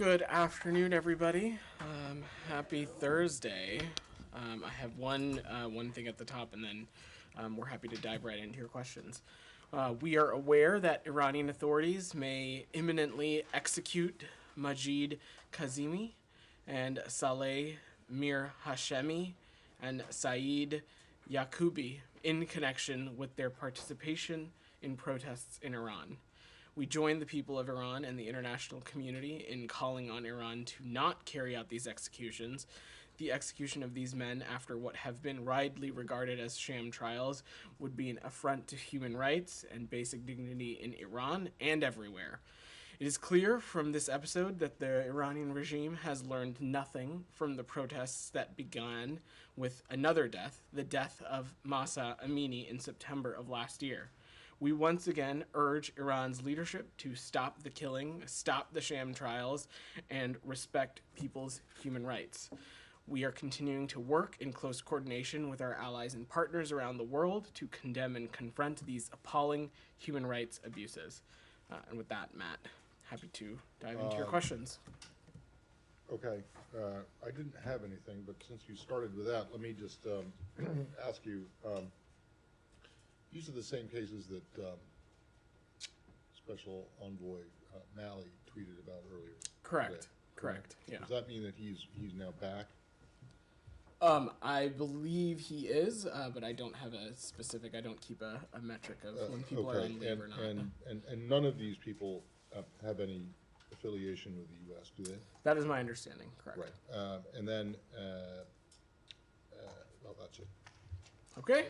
Good afternoon, everybody. Happy Thursday. I have one thing at the top, and then we're happy to dive right into your questions. We are aware that Iranian authorities may imminently execute Majid Kazemi and Saleh Mir Hashemi and Saeed Yaqoubi in connection with their participation in protests in Iran. We join the people of Iran and the international community in calling on Iran to not carry out these executions. The execution of these men, after what have been widely regarded as sham trials, would be an affront to human rights and basic dignity in Iran and everywhere. It is clear from this episode that the Iranian regime has learned nothing from the protests that began with another death, the death of Mahsa Amini in September of last year. We once again urge Iran's leadership to stop the killing, stop the sham trials, and respect people's human rights. We are continuing to work in close coordination with our allies and partners around the world to condemn and confront these appalling human rights abuses. And with that, Matt, happy to dive into your questions. Okay, I didn't have anything, but since you started with that, let me just ask you. These are the same cases that Special Envoy Malley tweeted about earlier. Correct. Today. Correct. Yeah. Does that mean that he's now back? I believe he is, but I don't have a specific. I don't keep a metric of when people are on leave or not. And none of these people have any affiliation with the U.S., do they? That is my understanding. Correct. Right. And then, well, that's it. Okay.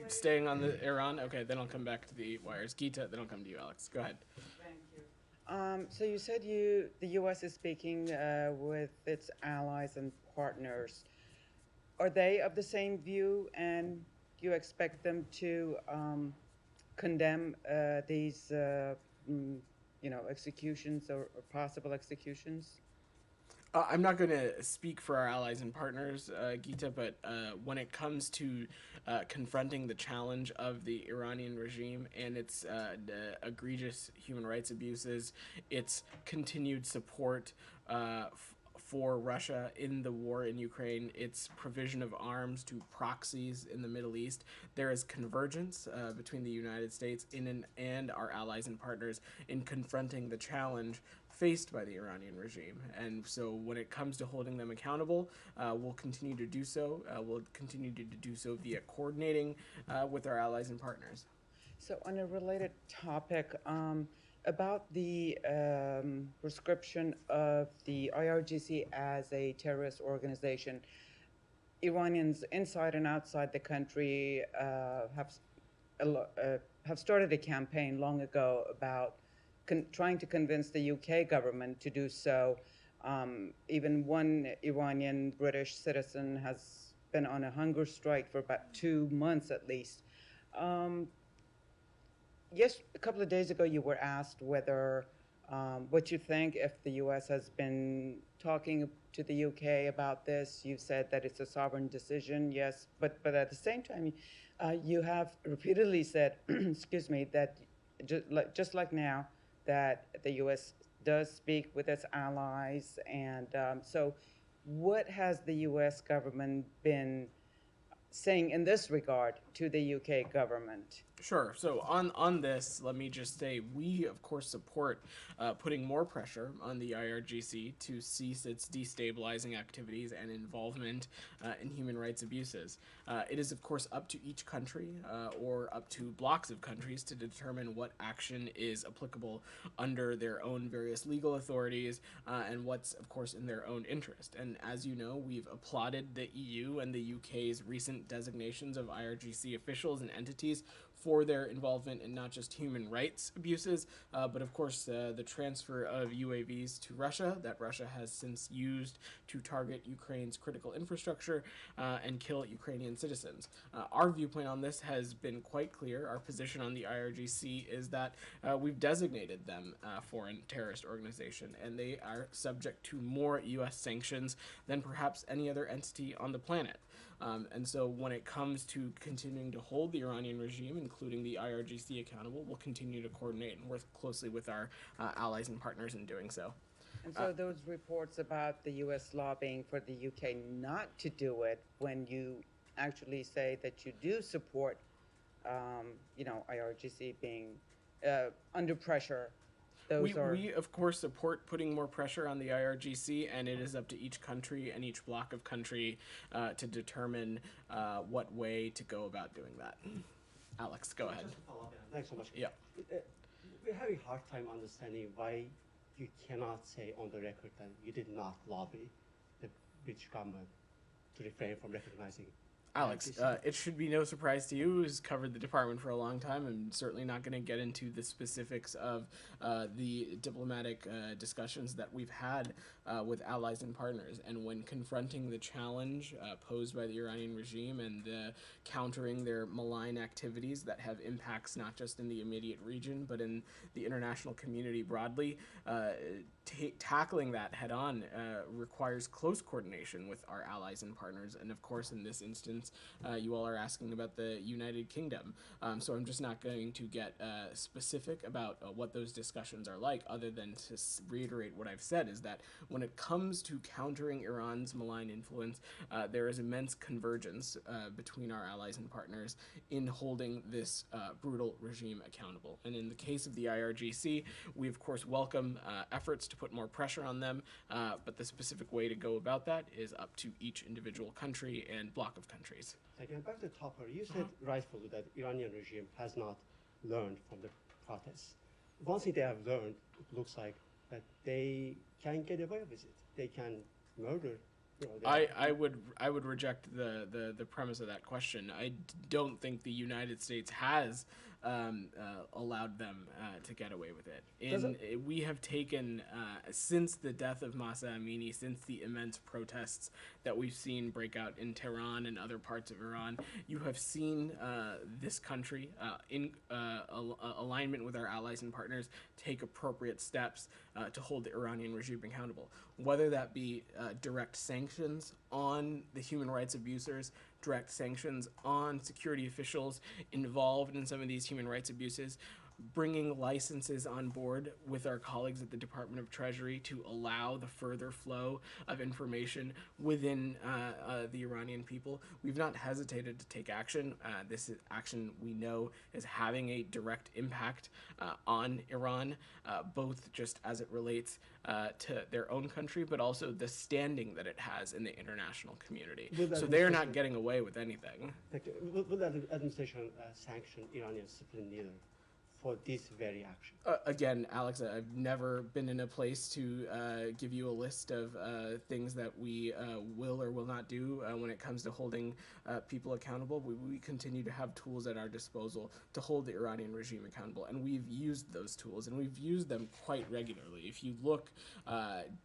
Staying on the Iran. Okay, then I'll come back to the wires. Geeta, then I'll come to you, Alex. Go ahead. Thank you. So you said the U.S. is speaking with its allies and partners. Are they of the same view, and do you expect them to condemn these, executions or possible executions? I'm not going to speak for our allies and partners, Geeta, but when it comes to confronting the challenge of the Iranian regime and its egregious human rights abuses, its continued support for Russia in the war in Ukraine, its provision of arms to proxies in the Middle East, there is convergence between the United States and our allies and partners in confronting the challenge faced by the Iranian regime. And so when it comes to holding them accountable, we'll continue to do so. We'll continue to do so via coordinating with our allies and partners. So on a related topic, about the prescription of the IRGC as a terrorist organization, Iranians inside and outside the country have started a campaign long ago about trying to convince the UK government to do so. Even one Iranian British citizen has been on a hunger strike for about 2 months at least. Yes, a couple of days ago you were asked whether what you think if the U.S. has been talking to the U.K. about this. You said that it's a sovereign decision, yes, but at the same time, you have repeatedly said, excuse me, that just like now, that the U.S. does speak with its allies, and so what has the U.S. government been saying in this regard to the U.K. government? Sure. So on this, let me just say we, of course, support putting more pressure on the IRGC to cease its destabilizing activities and involvement in human rights abuses. It is, of course, up to each country or up to blocks of countries to determine what action is applicable under their own various legal authorities and what's, of course, in their own interest. And as you know, we've applauded the EU and the UK's recent designations of IRGC officials and entities for their involvement in not just human rights abuses, but of course the transfer of UAVs to Russia that Russia has since used to target Ukraine's critical infrastructure and kill Ukrainian citizens. Our viewpoint on this has been quite clear. Our position on the IRGC is that we've designated them a foreign terrorist organization, and they are subject to more U.S. sanctions than perhaps any other entity on the planet. And so when it comes to continuing to hold the Iranian regime, including the IRGC, accountable, we'll continue to coordinate and work closely with our allies and partners in doing so. And so those reports about the U.S. lobbying for the U.K. not to do it, when you actually say that you do support, IRGC being under pressure, We of course support putting more pressure on the IRGC, and it is up to each country and each block of country to determine what way to go about doing that. Alex, go ahead. Just to follow up, thanks so much. Yeah. We're having a hard time understanding why you cannot say on the record that you did not lobby the British government to refrain from recognizing. Alex, it should be no surprise to you who's covered the department for a long time. I'm certainly not going to get into the specifics of the diplomatic discussions that we've had with allies and partners. And when confronting the challenge posed by the Iranian regime and countering their malign activities that have impacts not just in the immediate region, but in the international community broadly, tackling that head on requires close coordination with our allies and partners. And of course, in this instance, you all are asking about the United Kingdom. So I'm just not going to get specific about what those discussions are like, other than to reiterate what I've said, is that when it comes to countering Iran's malign influence, there is immense convergence between our allies and partners in holding this brutal regime accountable. And in the case of the IRGC, we of course welcome efforts to put more pressure on them, but the specific way to go about that is up to each individual country and bloc of countries. Again, back to Topper, you said rightfully that Iranian regime has not learned from the protests. One thing they have learned, it looks like, that they can get away with it. They can murder. I would reject the premise of that question. I don't think the United States has allowed them to get away with it. We have taken, since the death of Mahsa Amini, since the immense protests that we've seen break out in Tehran and other parts of Iran, you have seen this country, in alignment with our allies and partners, take appropriate steps to hold the Iranian regime accountable, whether that be direct sanctions on the human rights abusers, direct sanctions on security officials involved in some of these human rights abuses, bringing licenses on board with our colleagues at the Department of Treasury to allow the further flow of information within the Iranian people. We've not hesitated to take action. This is action we know is having a direct impact on Iran, both just as it relates to their own country, but also the standing that it has in the international community. So they're not getting away with anything. Will the administration sanction Iranian discipline leader for this very action? Again, Alex, I've never been in a place to give you a list of things that we will or will not do when it comes to holding people accountable. We continue to have tools at our disposal to hold the Iranian regime accountable, and we've used those tools, and we've used them quite regularly. If you look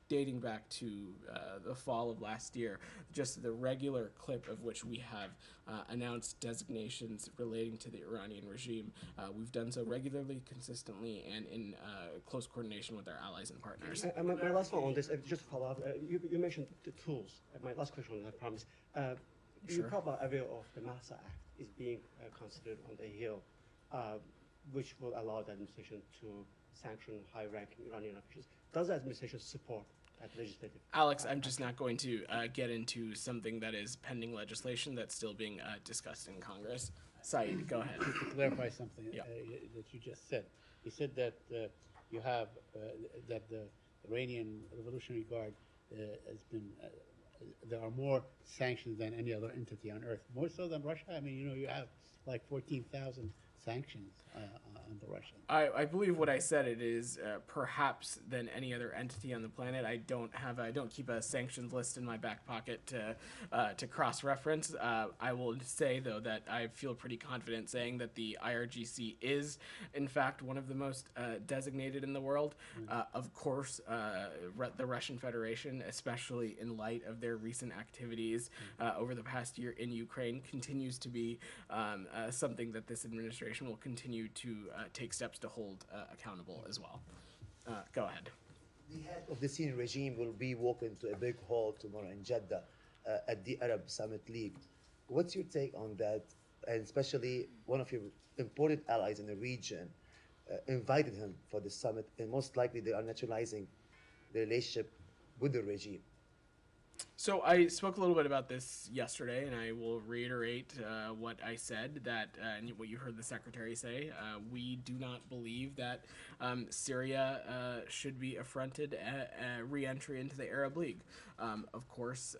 dating back to the fall of last year, just the regular clip of which we have announced designations relating to the Iranian regime, we've done so regularly, consistently, and in close coordination with our allies and partners. My last one on this, just to follow up, you mentioned the tools. My last question on that, I promise. Sure. You're probably aware of the Mahsa Act is being considered on the Hill, which will allow the administration to sanction high-ranking Iranian officials. Does the administration support that legislative? Alex, I'm just not going to get into something that is pending legislation that's still being discussed in Congress. Saeed, go ahead. To clarify something Yeah. that you just said. You said that you have that the Iranian Revolutionary Guard has been. There are more sanctions than any other entity on earth, more so than Russia. I mean, you have like 14,000 sanctions on the Russians. I believe what I said, it is perhaps than any other entity on the planet. I don't keep a sanctions list in my back pocket to cross-reference. I will say, though, that I feel pretty confident saying that the IRGC is, in fact, one of the most designated in the world. Of course, the Russian Federation, especially in light of their recent activities over the past year in Ukraine, continues to be something that this administration will continue to take steps to hold accountable as well. Go ahead. The head of the Syrian regime will be walking to a big hall tomorrow in Jeddah at the Arab Summit League. What's your take on that? And especially one of your important allies in the region invited him for the summit, and most likely they are naturalizing the relationship with the regime. So I spoke a little bit about this yesterday, and I will reiterate what I said and what you heard the secretary say. We do not believe that Syria should be affronted re-entry into the Arab League. Of course,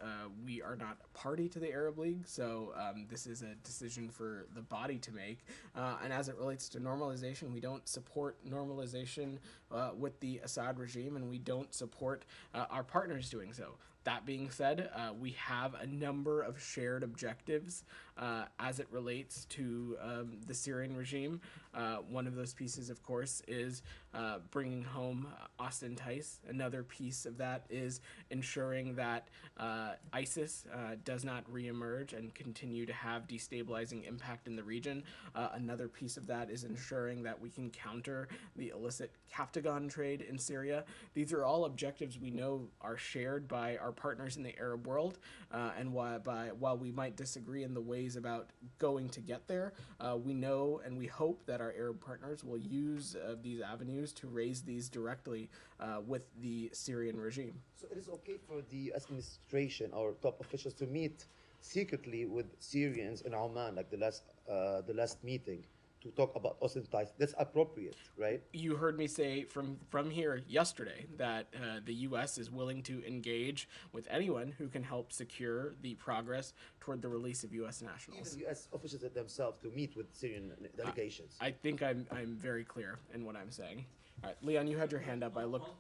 we are not party to the Arab League, so this is a decision for the body to make. And as it relates to normalization, we don't support normalization with the Assad regime, and we don't support our partners doing so. That being said, we have a number of shared objectives as it relates to the Syrian regime. One of those pieces, of course, is bringing home Austin Tice. Another piece of that is ensuring that ISIS does not reemerge and continue to have destabilizing impact in the region. Another piece of that is ensuring that we can counter the illicit Captagon trade in Syria. These are all objectives we know are shared by our partners in the Arab world, and while we might disagree in the ways about going to get there, we know and we hope that our Arab partners will use these avenues to raise these directly with the Syrian regime. So it is okay for the US administration or top officials to meet secretly with Syrians in Oman, like the last meeting, to talk about Austin ties. That's appropriate, right? You heard me say from here yesterday that the U.S. is willing to engage with anyone who can help secure the progress toward the release of U.S. nationals. Even US officials themselves to meet with Syrian delegations. I think I'm very clear in what I'm saying. All right, Leon, you had your hand up. I looked.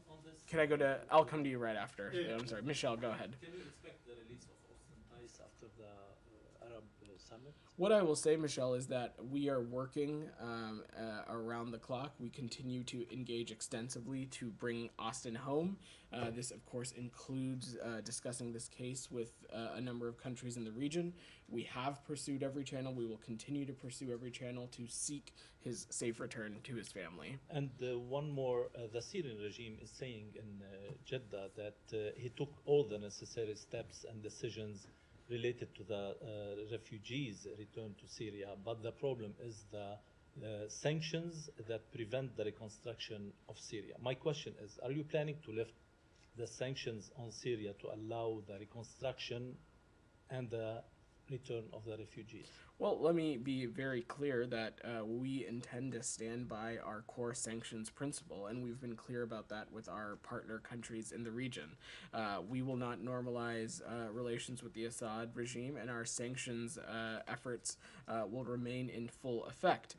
Can I go to? I'll come to you right after. Yeah, I'm sorry, Michelle. Go ahead. Can we expect the release of Austin Tice after the Arab summit? What I will say, Michelle, is that we are working around the clock. We continue to engage extensively to bring Austin home. This, of course, includes discussing this case with a number of countries in the region. We have pursued every channel. We will continue to pursue every channel to seek his safe return to his family. And one more, the Syrian regime is saying in Jeddah that he took all the necessary steps and decisions related to the refugees returned to Syria, but the problem is the sanctions that prevent the reconstruction of Syria. My question is, are you planning to lift the sanctions on Syria to allow the reconstruction and the return of the refugees? Well, let me be very clear that we intend to stand by our core sanctions principle, and we've been clear about that with our partner countries in the region. We will not normalize relations with the Assad regime, and our sanctions efforts will remain in full effect.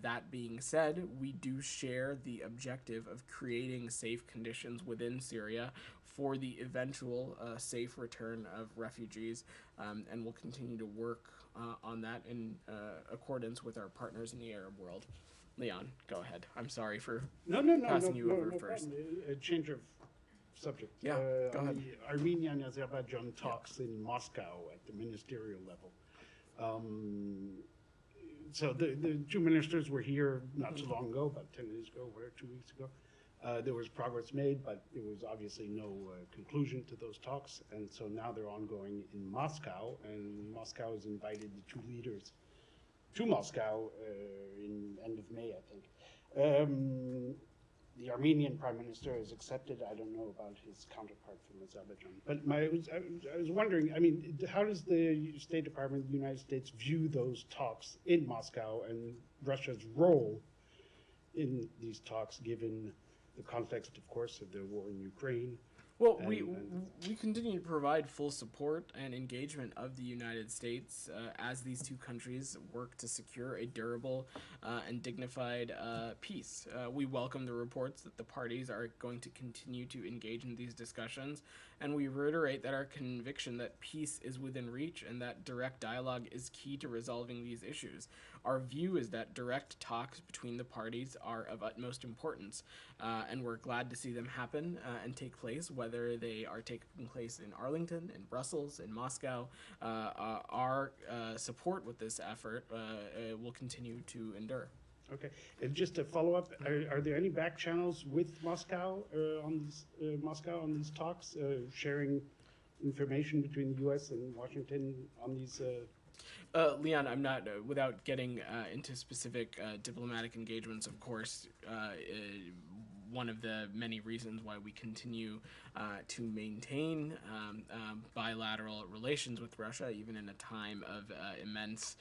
That being said, we do share the objective of creating safe conditions within Syria for the eventual safe return of refugees, and we'll continue to work on that in accordance with our partners in the Arab world. Leon, go ahead. I'm sorry for passing you over first. A change of subject. Yeah, go ahead. The Armenia and Azerbaijan talks in Moscow at the ministerial level. So the two ministers were here not so long ago, about 10 days ago, 2 weeks ago. There was progress made, but there was obviously no conclusion to those talks, and so now they're ongoing in Moscow, and Moscow has invited the two leaders to Moscow in end of May, I think. The Armenian prime minister has accepted. I don't know about his counterpart from Azerbaijan. But I was wondering, I mean, how does the State Department of the United States view those talks in Moscow and Russia's role in these talks, given the context, of course, of the war in Ukraine? Well, we continue to provide full support and engagement of the United States as these two countries work to secure a durable and dignified peace. We welcome the reports that the parties are going to continue to engage in these discussions, and we reiterate that our conviction that peace is within reach and that direct dialogue is key to resolving these issues. Our view is that direct talks between the parties are of utmost importance, and we're glad to see them happen and take place, whether they are taking place in Arlington, in Brussels, in Moscow. Our support with this effort will continue to endure. Okay, and just to follow up, are there any back channels with Moscow on these talks, sharing information between the U.S. and Washington on these Leon, I'm not, without getting into specific diplomatic engagements, of course, one of the many reasons why we continue to maintain bilateral relations with Russia, even in a time of immense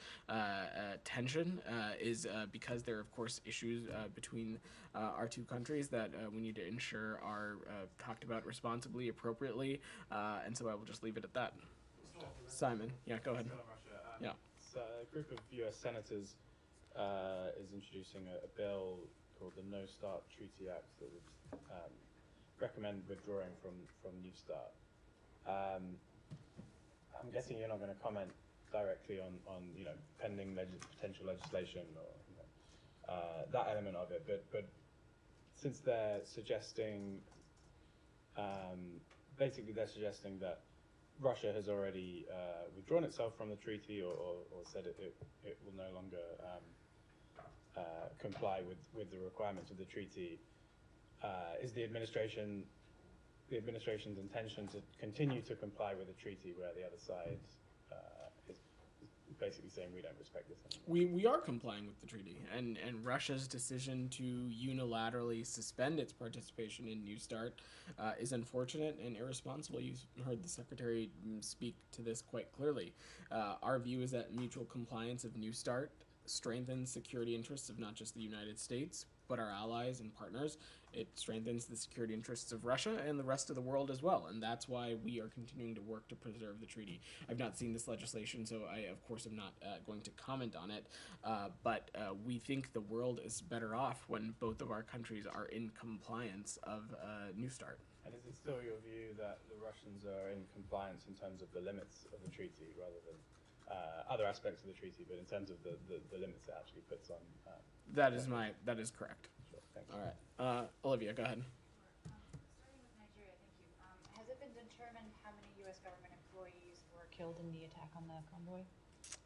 tension, is because there are, of course, issues between our two countries that we need to ensure are talked about responsibly, appropriately, and so I will just leave it at that. Simon, yeah, go ahead. Yeah. So a group of US senators is introducing a bill called the No Start Treaty Act that would recommend withdrawing from New Start. I'm guessing you're not going to comment directly on pending potential legislation or that element of it, but since they're suggesting basically they're suggesting that Russia has already withdrawn itself from the treaty or said it will no longer comply with the requirements of the treaty. Is the administration's intention to continue to comply with the treaty where the other side is basically saying we don't respect this anymore? We are complying with the treaty, and Russia's decision to unilaterally suspend its participation in New START is unfortunate and irresponsible. You heard the Secretary speak to this quite clearly. Our view is that mutual compliance of New START strengthens security interests of not just the United States, but our allies and partners. It strengthens the security interests of Russia and the rest of the world as well, and that's why we are continuing to work to preserve the treaty. I've not seen this legislation, so I, of course, am not going to comment on it, but we think the world is better off when both of our countries are in compliance of New START. And is it still your view that the Russians are in compliance in terms of the limits of the treaty rather than other aspects of the treaty, but in terms of the limits it actually puts on? That is correct. Sure, thank you. All right. Olivia, go ahead. Starting with Nigeria, thank you. Has it been determined how many U.S. government employees were killed in the attack on the convoy?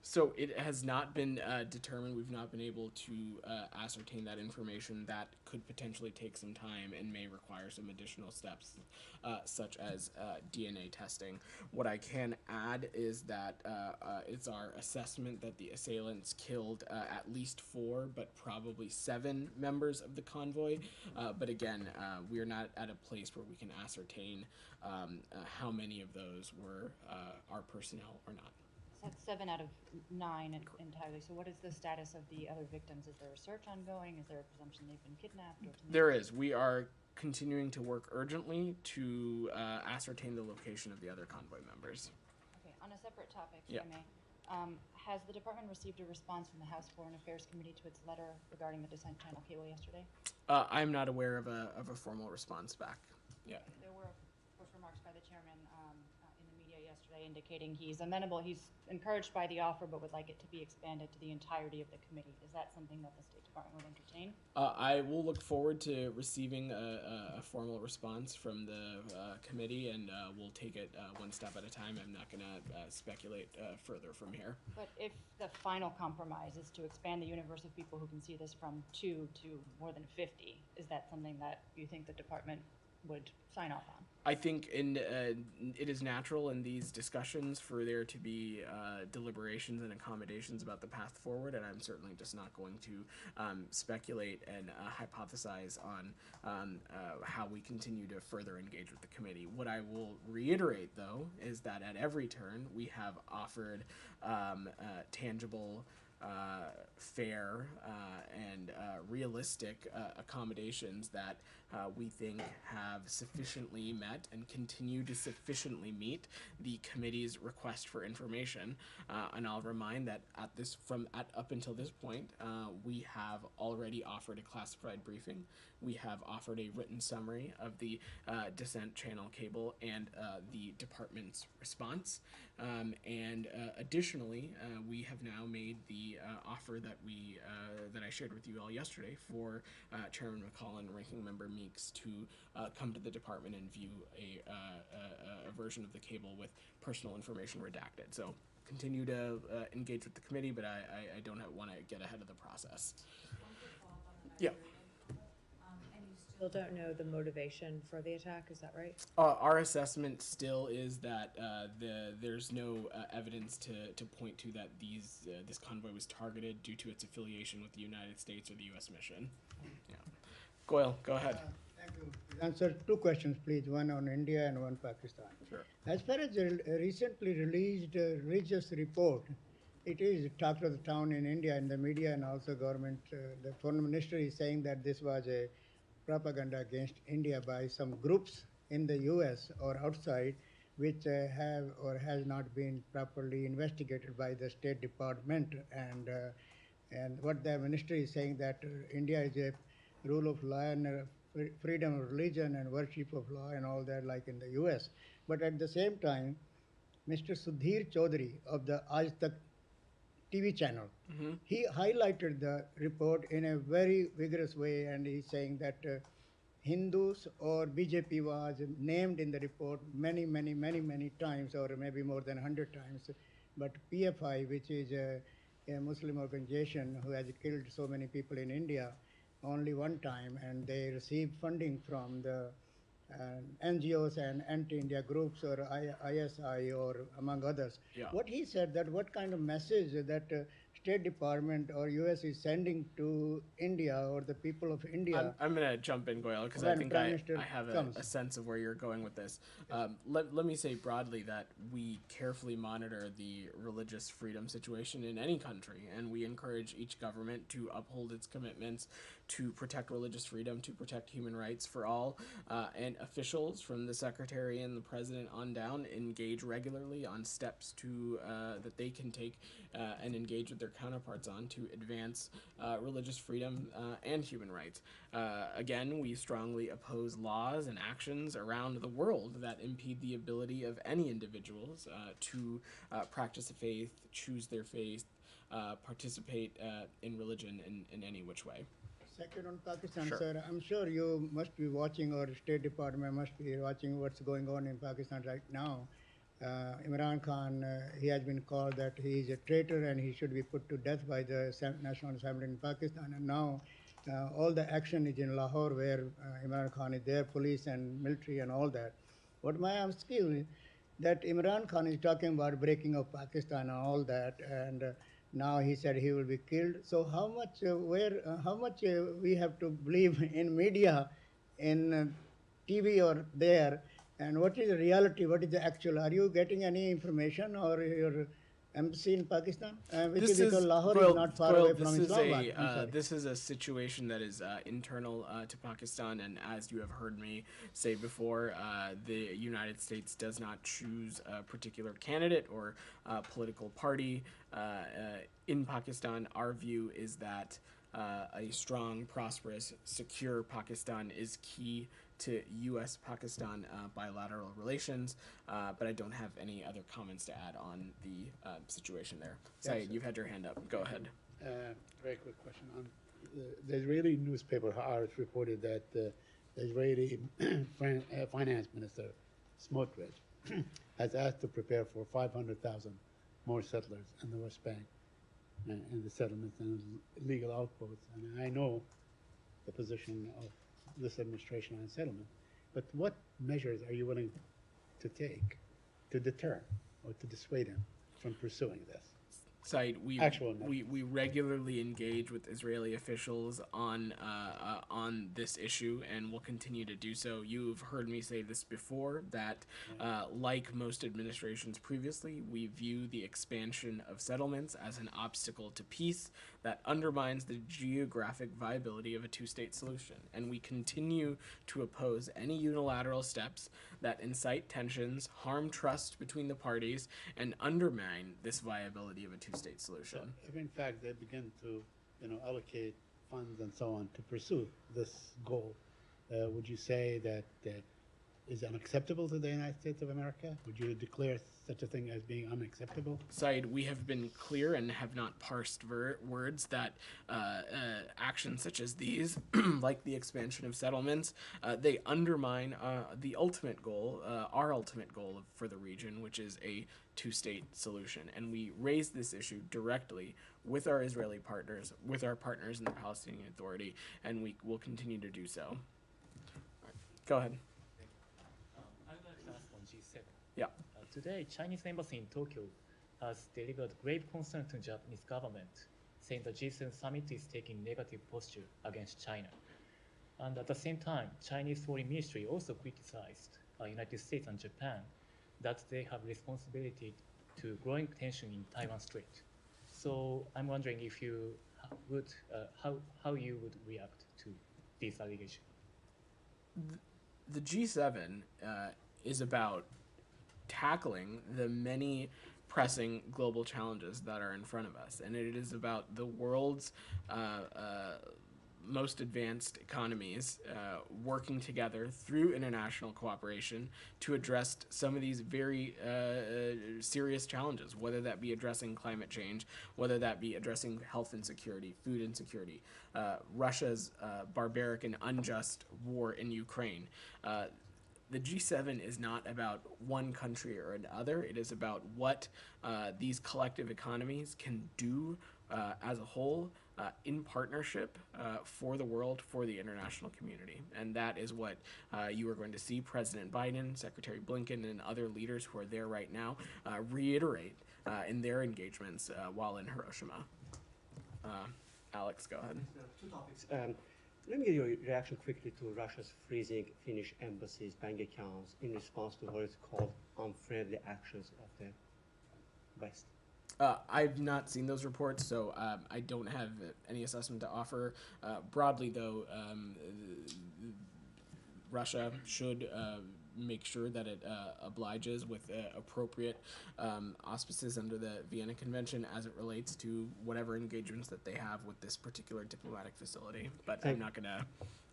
So it has not been determined. We've not been able to ascertain that information. That could potentially take some time and may require some additional steps, such as DNA testing. What I can add is that it's our assessment that the assailants killed at least 4, but probably 7 members of the convoy. But again, we are not at a place where we can ascertain how many of those were our personnel or not. So that's 7 out of 9 entirely. So what is the status of the other victims? Is there a search ongoing? Is there a presumption they've been kidnapped? Or There is. We are continuing to work urgently to ascertain the location of the other convoy members. Okay, on a separate topic, Yeah. if I may. Has the department received a response from the House Foreign Affairs Committee to its letter regarding the Descent Channel cable yesterday? I'm not aware of a formal response back yet. There were, of course, remarks by the chairman in the media yesterday indicating he's amenable, he's encouraged by the offer, but would like it to be expanded to the entirety of the committee. Is that something that the State Department would entertain? I will look forward to receiving a formal response from the committee, and we'll take it one step at a time. I'm not going to speculate further from here. But if the final compromise is to expand the universe of people who can see this from 2 to more than 50, is that something that you think the department would sign off on? I think it is natural in these discussions for there to be deliberations and accommodations about the path forward, and I'm certainly just not going to speculate and hypothesize on how we continue to further engage with the committee. What I will reiterate, though, is that at every turn we have offered tangible, fair, and realistic accommodations that we think have sufficiently met and continue to sufficiently meet the committee's request for information. And I'll remind that up until this point, we have already offered a classified briefing. We have offered a written summary of the Descent Channel cable and the department's response. And additionally, we have now made the offer that I shared with you all yesterday for Chairman McCall and Ranking Member Meeks to come to the department and view a version of the cable with personal information redacted. So continue to engage with the committee, but I don't want to get ahead of the process. One quick follow-up on the Yeah. Nigerian. And you Still don't know the motivation for the attack, is that right? Our assessment still is that there's no evidence to point to that this convoy was targeted due to its affiliation with the United States or the U.S. mission. Yeah. Goyle, go ahead. Thank you. Answer two questions, please. One on India and one Pakistan. Sure. As far as the recently released religious report, it is talk of the town in India in the media and also government. The foreign minister is saying that this was a propaganda against India by some groups in the U.S. or outside, which have or has not been properly investigated by the State Department. And what the minister is saying that India is a rule of law and freedom of religion and worship of law and all that like in the U.S. But at the same time, Mr. Sudhir Chaudhary of the Aaj Tak TV channel, he highlighted the report in a very vigorous way, and he's saying that Hindus or BJP was named in the report many times, or maybe more than 100 times. But PFI, which is a Muslim organization who has killed so many people in India, only one time, and they receive funding from the NGOs and anti-India groups or ISI or among others. Yeah. What he said that what kind of message that State Department or US is sending to India or the people of India. I'm going to jump in, Goyle, because I when think Prime I Minister have comes. a sense of where you're going with this. Let me say broadly that we carefully monitor the religious freedom situation in any country, and we encourage each government to uphold its commitments to protect religious freedom, to protect human rights for all, and officials from the Secretary and the President on down engage regularly on steps to that they can take and engage with their counterparts on to advance religious freedom and human rights. Again, we strongly oppose laws and actions around the world that impede the ability of any individuals to practice a faith, choose their faith, participate in religion in any which way. Second on Pakistan, Sure. sir, I'm sure you must be watching, or State Department must be watching what's going on in Pakistan right now. Imran Khan, he has been called that he is a traitor and he should be put to death by the National Assembly in Pakistan. And now all the action is in Lahore, where Imran Khan is there, police and military and all that. What my asking is that Imran Khan is talking about breaking of Pakistan and all that, and now he said he will be killed. So how much we have to believe in media, in TV or there, and what is the reality? What is the actual? Are you getting any information or your embassy in Pakistan? Because Lahore Goyle, is not far Goyle, away from Islamabad. I'm sorry. this is a situation that is internal to Pakistan, and as you have heard me say before, the United States does not choose a particular candidate or political party in Pakistan. Our view is that a strong, prosperous, secure Pakistan is key to U.S.-Pakistan bilateral relations, but I don't have any other comments to add on the situation there. Saeed, you've had your hand up. Go ahead. Very quick question. The Israeli newspaper Haaretz reported that the Israeli finance minister Smotrich has asked to prepare for 500,000 more settlers in the West Bank and the settlements and illegal outposts. And I know the position of this administration on settlement, but what measures are you willing to take to deter or to dissuade him from pursuing this? Saeed, Actual we regularly engage with Israeli officials on this issue, and will continue to do so. You've heard me say this before, that like most administrations previously, we view the expansion of settlements as an obstacle to peace that undermines the geographic viability of a two-state solution, and we continue to oppose any unilateral steps that incite tensions, harm trust between the parties, and undermine this viability of a two-state solution. So if in fact they begin to, allocate funds and so on to pursue this goal, would you say that is unacceptable to the United States of America? Would you declare such a thing as being unacceptable? Saeed, we have been clear and have not parsed words that actions such as these, like the expansion of settlements, they undermine the ultimate goal, our ultimate goal for the region, which is a two-state solution. And we raised this issue directly with our Israeli partners, with our partners in the Palestinian Authority, and we will continue to do so. Go ahead. I would like to ask on G7. Yeah. Today, Chinese embassy in Tokyo has delivered grave concern to Japanese government, saying the G7 summit is taking negative posture against China. And at the same time, Chinese Foreign Ministry also criticized United States and Japan that they have responsibility to growing tension in Taiwan Strait. So I'm wondering if you would, how you would react to these allegations. The G7 is about tackling the many pressing global challenges that are in front of us, and it is about the world's most advanced economies working together through international cooperation to address some of these very serious challenges, whether that be addressing climate change, whether that be addressing health insecurity, food insecurity, Russia's barbaric and unjust war in Ukraine. The G7 is not about one country or another. It is about what these collective economies can do as a whole in partnership for the world, for the international community. And that is what you are going to see President Biden, Secretary Blinken, and other leaders who are there right now reiterate in their engagements while in Hiroshima. Alex, go ahead. Two topics. Let me get your reaction quickly to Russia's freezing Finnish embassy's bank accounts in response to what is called unfriendly actions of the West. I've not seen those reports, so I don't have any assessment to offer. Broadly, though, Russia should make sure that it obliges with appropriate auspices under the Vienna Convention as it relates to whatever engagements that they have with this particular diplomatic facility. But I'm not gonna.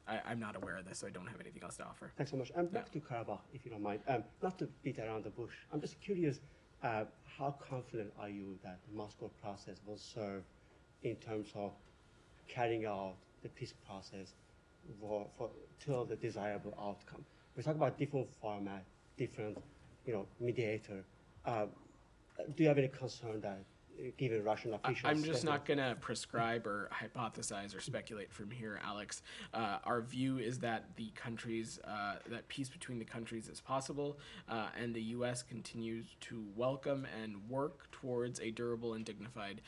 I'm not aware of this, so I don't have anything else to offer. Thanks so much. Back to Karabakh, if you don't mind. Not to beat around the bush. I'm just curious, how confident are you that the Moscow process will serve in terms of carrying out the peace process till the desirable outcome? We talk about different format, different, mediator. Do you have any concern that, given Russian officials? I'm just not going to prescribe or hypothesize or speculate from here, Alex. Our view is that the countries, that peace between the countries is possible, and the U.S. continues to welcome and work towards a durable and dignified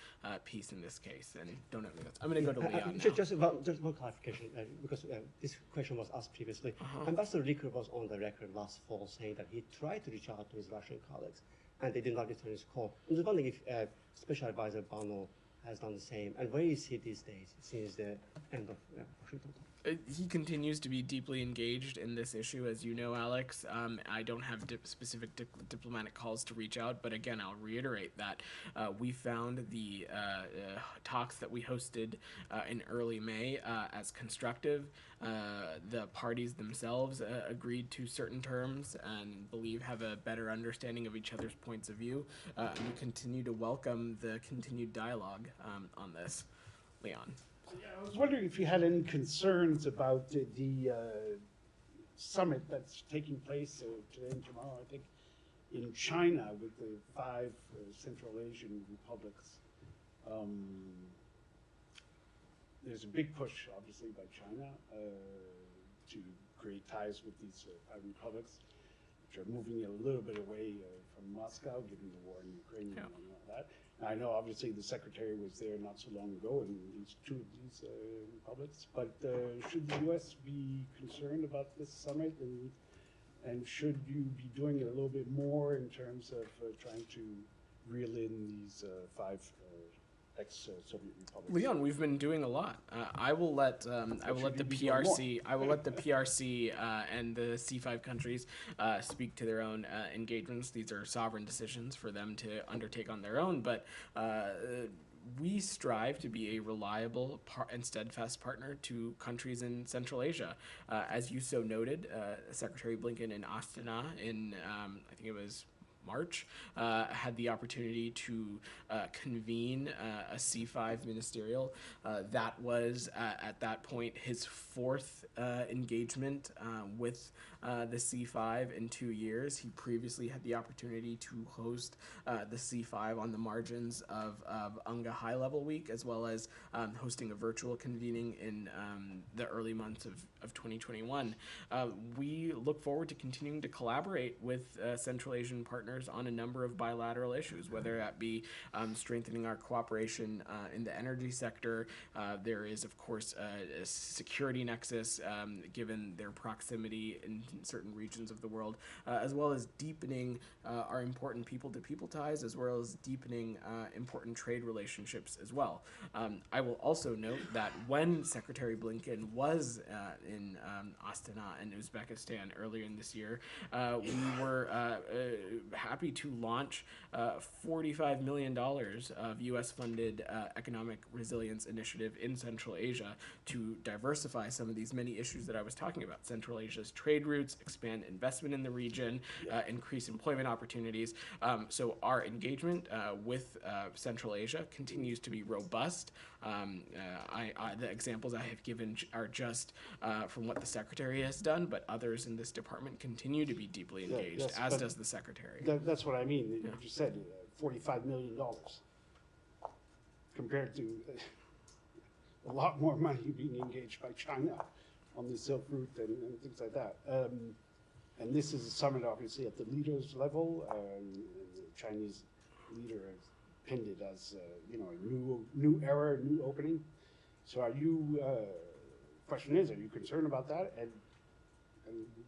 peace in this case. And don't know that's. I'm going to go to Leon now. Just one clarification, because this question was asked previously. Ambassador Licker was on the record last fall saying that he tried to reach out to his Russian colleagues, and they did not return his call. I'm just wondering if Special Advisor Bono has done the same, and where is he these days since the end of Washington? He continues to be deeply engaged in this issue, as you know, Alex. I don't have specific diplomatic calls to reach out, but again, I'll reiterate that we found the talks that we hosted in early May as constructive. The parties themselves agreed to certain terms and believe have a better understanding of each other's points of view. And we continue to welcome the continued dialogue on this. Leon. Yeah, I was wondering if you had any concerns about the summit that's taking place today and tomorrow, I think, in China with the 5 Central Asian republics. There's a big push, obviously, by China to create ties with these 5 republics, which are moving a little bit away from Moscow, given the war in Ukraine and all that. I know, obviously, the secretary was there not so long ago in these 2 of these republics, but should the U.S. be concerned about this summit, and should you be doing it a little bit more in terms of trying to reel in these 5 ex-Soviet republics? Leon, we've been doing a lot. I will let the PRC and the C5 countries speak to their own engagements. These are sovereign decisions for them to undertake on their own, but we strive to be a reliable and steadfast partner to countries in Central Asia. As you so noted, Secretary Blinken in Astana in, I think it was March, had the opportunity to convene a C5 ministerial. That was, at that point, his fourth engagement with the C5 in 2 years. He previously had the opportunity to host the C5 on the margins of UNGA High Level Week, as well as hosting a virtual convening in the early months of 2021. We look forward to continuing to collaborate with Central Asian partners on a number of bilateral issues, whether that be strengthening our cooperation in the energy sector. There is, of course, a security nexus given their proximity in certain regions of the world, as well as deepening our important people-to-people ties, as well as deepening important trade relationships as well. I will also note that when Secretary Blinken was in Astana and Uzbekistan earlier in this year, we were happy to launch $45 million of U.S.-funded economic resilience initiative in Central Asia to diversify some of these many issues that I was talking about. Central Asia's trade routes, expand investment in the region, increase employment opportunities. So our engagement with Central Asia continues to be robust. The examples I have given are just from what the Secretary has done, but others in this department continue to be deeply engaged, yes, as does the Secretary. That's what I mean. You just said $45 million compared to a lot more money being engaged by China on the Silk Route and things like that. And this is a summit, obviously, at the leaders level. The Chinese leader has pinned it as a new era, new opening. So are you? Question is, are you concerned about that? And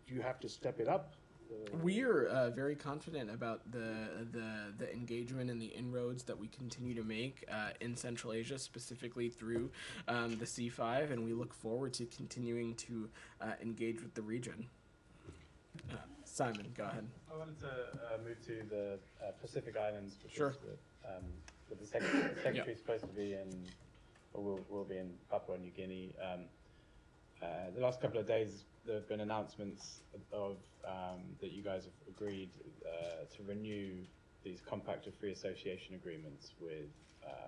do you have to step it up? We are very confident about the engagement and the inroads that we continue to make in Central Asia, specifically through the C5, and we look forward to continuing to engage with the region. Simon, go ahead. I wanted to move to the Pacific Islands, because Sure. the Secretary's supposed to be in, or will be in Papua New Guinea. The last couple of days, there have been announcements of that you guys have agreed to renew these Compact of Free Association agreements with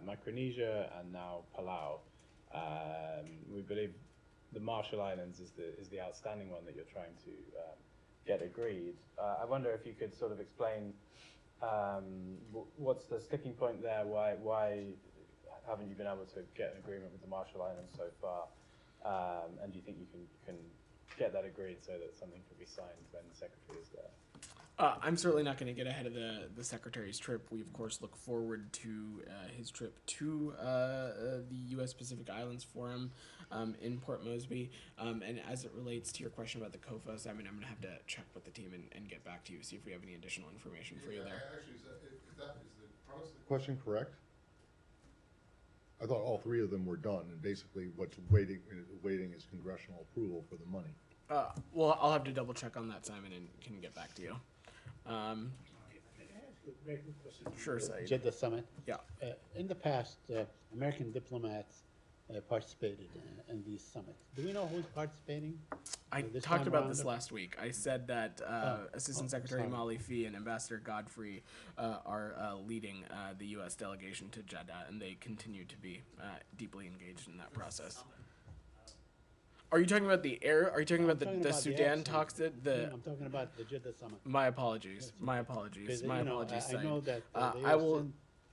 Micronesia and now Palau. We believe the Marshall Islands is the outstanding one that you're trying to get agreed. I wonder if you could sort of explain what's the sticking point there. Why haven't you been able to get an agreement with the Marshall Islands so far? And do you think you can get that agreed so that something can be signed when the Secretary is there? I'm certainly not going to get ahead of the Secretary's trip. We, of course, look forward to his trip to the U.S. Pacific Islands Forum in Port Moresby. And as it relates to your question about the COFA, Simon, I'm going to have to check with the team and get back to you, see if we have any additional information for you there. Actually, is the premise of the question correct? I thought all three of them were done, and basically what's waiting is congressional approval for the money. Well, I'll have to double check on that, Simon, and can get back to you. Sure, Saeed. Jeddah Summit. Yeah. In the past, American diplomats participated in these summits. Do we know who's participating? I this talked time about around? this last week. I said that Assistant Secretary Molly Fee and Ambassador Godfrey are leading the U.S. delegation to Jeddah, and they continue to be deeply engaged in that process. Are you talking about the air? Are you talking about the Sudan talks? No, I'm talking about the Jeddah Summit. My apologies. My apologies. My apologies. I know that I will.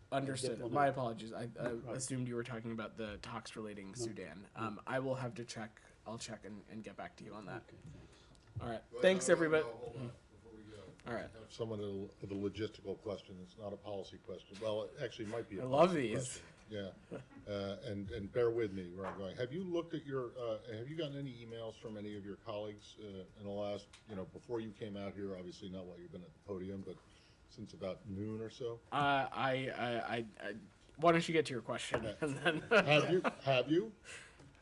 Understood. My apologies. I assumed you were talking about the talks relating Sudan. I will have to check. I'll check and get back to you on that. Okay, thanks. All right. Thanks, everybody. Hold on, before we go. All right. I have someone with a logistical question. It's not a policy question. Well, it actually might be a I policy love these. question. Yeah. And bear with me where I'm going. Have you looked at your, have you gotten any emails from any of your colleagues in the last, before you came out here, obviously not while you've been at the podium, but since about noon or so? I why don't you get to your question? And then Have you?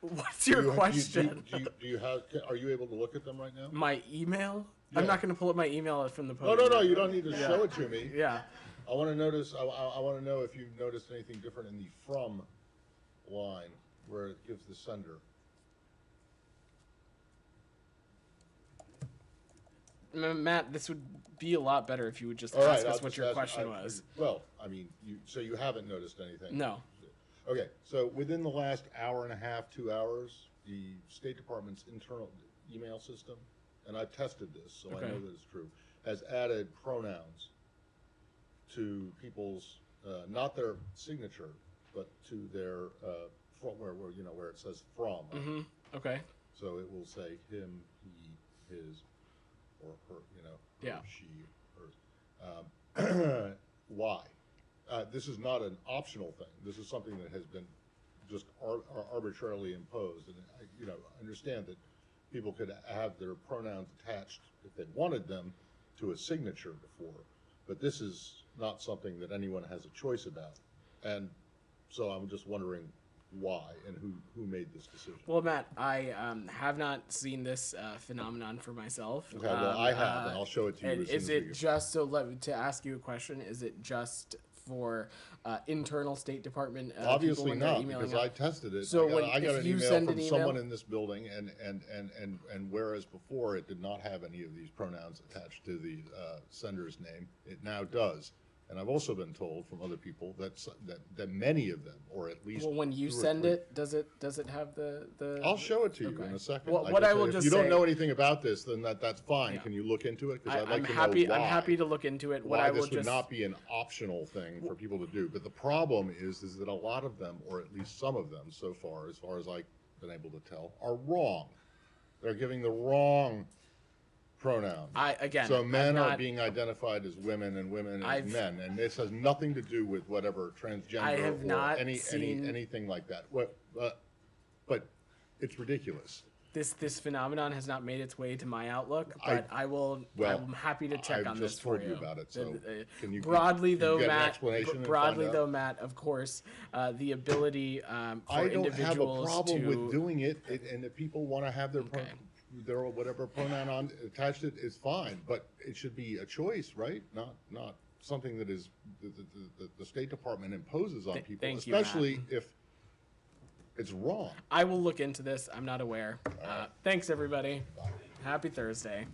What's your question? Do you have? Are you able to look at them right now? My email? Yeah. I'm not going to pull up my email from the podium. No. You don't need to show it to me. Yeah. I want to notice. I want to know if you've noticed anything different in the from line where it gives the sender. Matt, this would be a lot better if you would just All right, ask I'll us what just your ask- question was. Well, I mean, so you haven't noticed anything? No. Okay, so within the last hour and a half, 2 hours, the State Department's internal email system, and I've tested this, so I Okay. know that it's true, has added pronouns to people's, not their signature, but to their, from where it says from. Mm-hmm. Okay. So it will say him, he, his, or her, her, Yeah. she, hers. Why? This is not an optional thing. This is something that has been just arbitrarily imposed. And I understand that people could have their pronouns attached if they wanted them to a signature before, but this is not something that anyone has a choice about. And so I'm just wondering why and who made this decision. Well, Matt, I have not seen this phenomenon for myself. Okay, well, I have, and I'll show it to you And as soon is as we it get- just to ask you a question? Is it just for internal State Department people Obviously when they're not, emailing because out? I tested it. So I got if an you email send from an someone email- in this building, and whereas before it did not have any of these pronouns attached to the sender's name, it now does. And I've also been told from other people that many of them, or at least Well, when you 2 or send 3 it, does it have the? I'll show it to you Okay. in a second. Well, what I will if just you don't say- know anything about this, then that's fine. Yeah. Can you look into it? Because I'd like I'm to happy. know why. I'm happy to look into it. What Why I will this would just not be an optional thing for people to do. But the problem is that a lot of them, or at least some of them so far as I've been able to tell, are wrong. They're giving the wrong pronoun. So men are being identified as women and women as men, and this has nothing to do with whatever transgender I have or not seen- anything like that. But it's ridiculous. This phenomenon has not made its way to my Outlook, I- but I'm happy to check I've on this just for told you about it, so can you broadly can you though, get an Matt. explanation and Broadly find though, out? Matt. Of course, the ability for I don't individuals have a problem to with doing it, and if people want to have their their whatever pronoun on attached to it is fine, but it should be a choice, right? Not something that is the State Department imposes on people, thank you, Matt. especially if it's wrong. I will look into this. I'm not aware. Thanks, everybody. Happy Thursday.